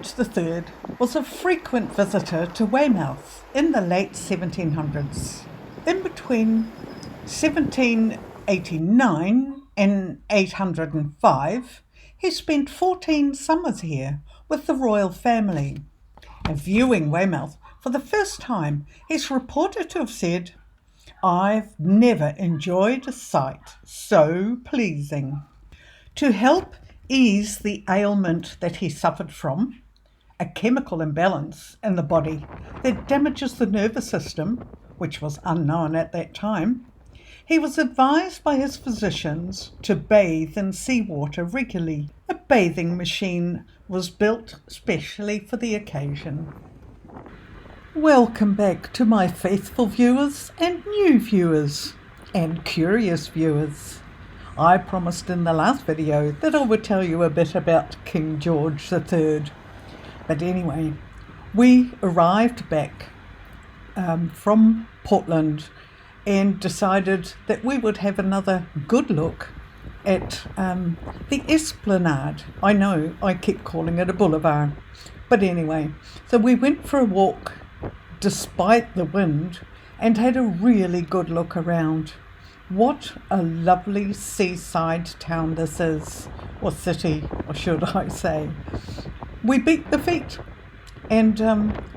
George III was a frequent visitor to Weymouth in the late 1700s. In between 1789 and 805, he spent 14 summers here with the royal family. And viewing Weymouth for the first time, he's reported to have said, "I've never enjoyed a sight so pleasing." To help ease the ailment that he suffered from, a chemical imbalance in the body that damages the nervous system, which was unknown at that time, he was advised by his physicians to bathe in seawater regularly. A bathing machine was built specially for the occasion. Welcome back to my faithful viewers and new viewers and curious viewers. I promised in the last video that I would tell you a bit about King George III. But anyway, we arrived back from Portland and decided that we would have another good look at the Esplanade. I know I keep calling it a boulevard, but anyway, so we went for a walk despite the wind and had a really good look around. What a lovely seaside town this is, or city, or should I say. We beat the feet, and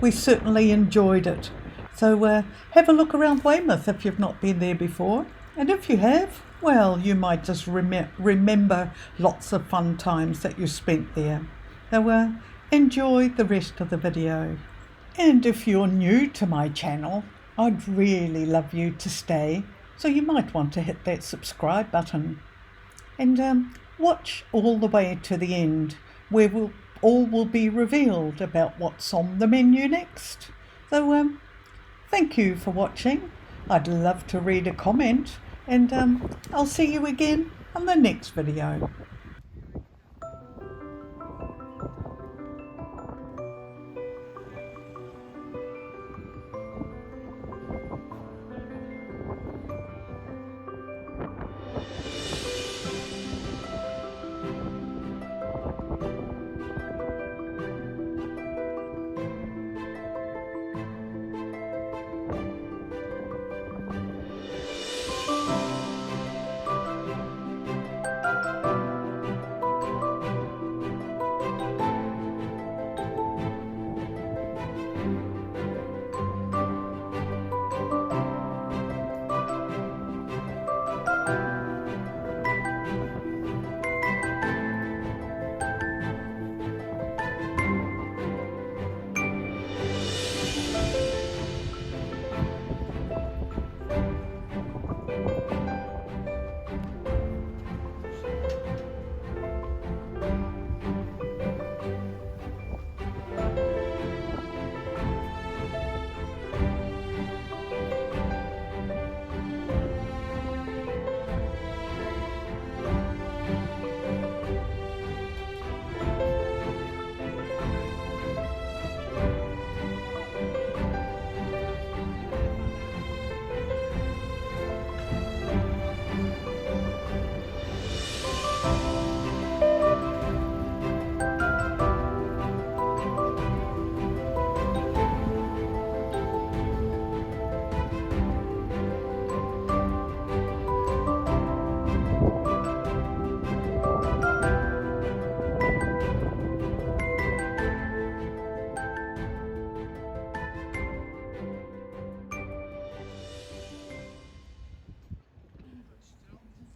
we certainly enjoyed it. So have a look around Weymouth if you've not been there before. And if you have, well, you might just remember lots of fun times that you spent there. So enjoy the rest of the video. And if you're new to my channel, I'd really love you to stay. So you might want to hit that subscribe button and watch all the way to the end, where all will be revealed about what's on the menu next. So thank you for watching. I'd love to read a comment, and I'll see you again on the next video.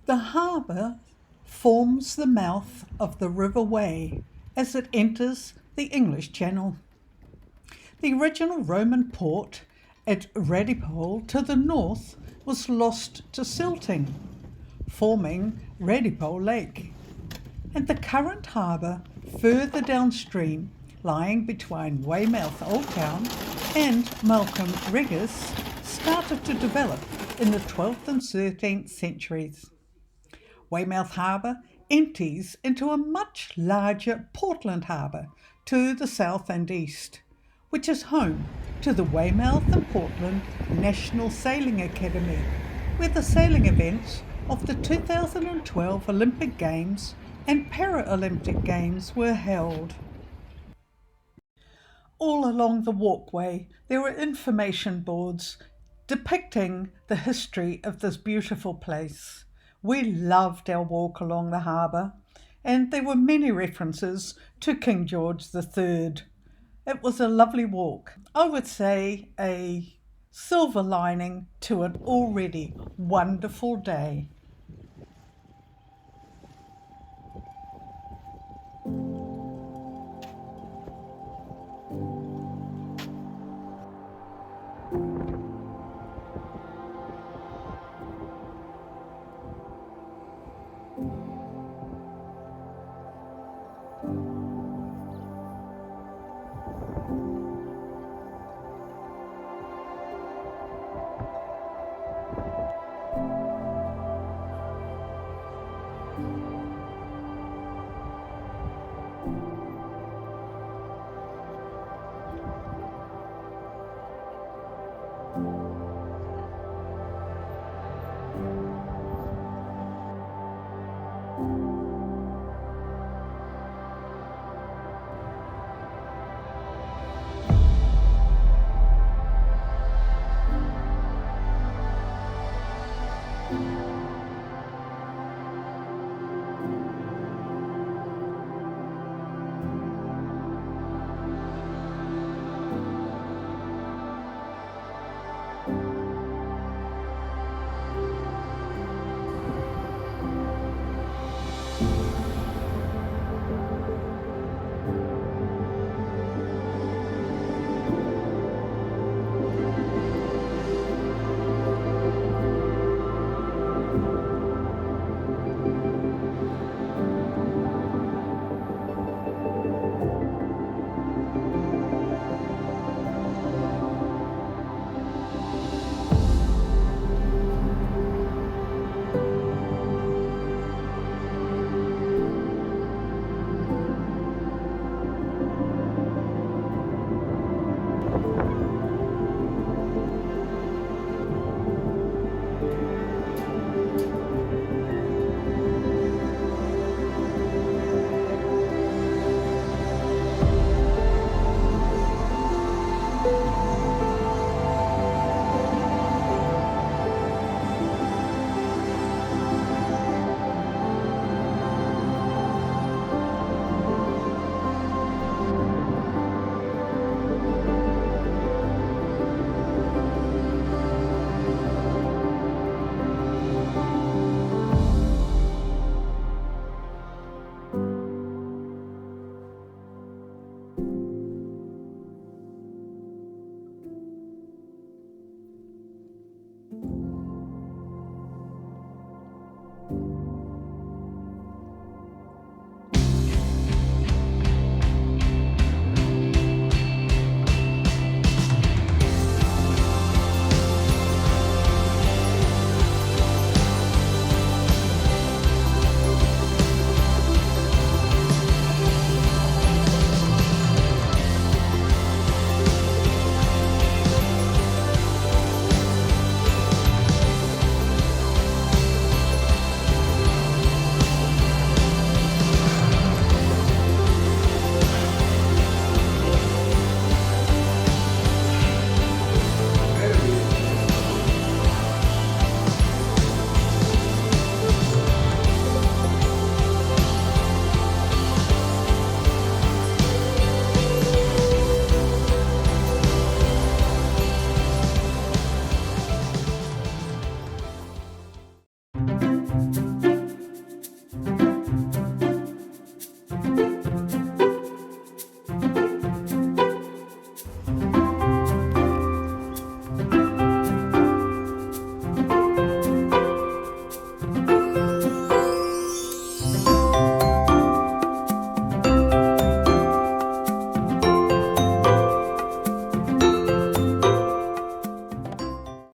The harbour forms the mouth of the River Wey as it enters the English Channel. The original Roman port at Radipole to the north was lost to silting, forming Radipole Lake, and the current harbour further downstream, lying between Weymouth Old Town and Malcolm Regis, started to develop in the 12th and 13th centuries. Weymouth Harbour empties into a much larger Portland Harbour to the south and east, which is home to the Weymouth and Portland National Sailing Academy, where the sailing events of the 2012 Olympic Games and Paralympic Games were held. All along the walkway, there were information boards depicting the history of this beautiful place. We loved our walk along the harbour, and there were many references to King George III. It was a lovely walk. I would say a silver lining to an already wonderful day.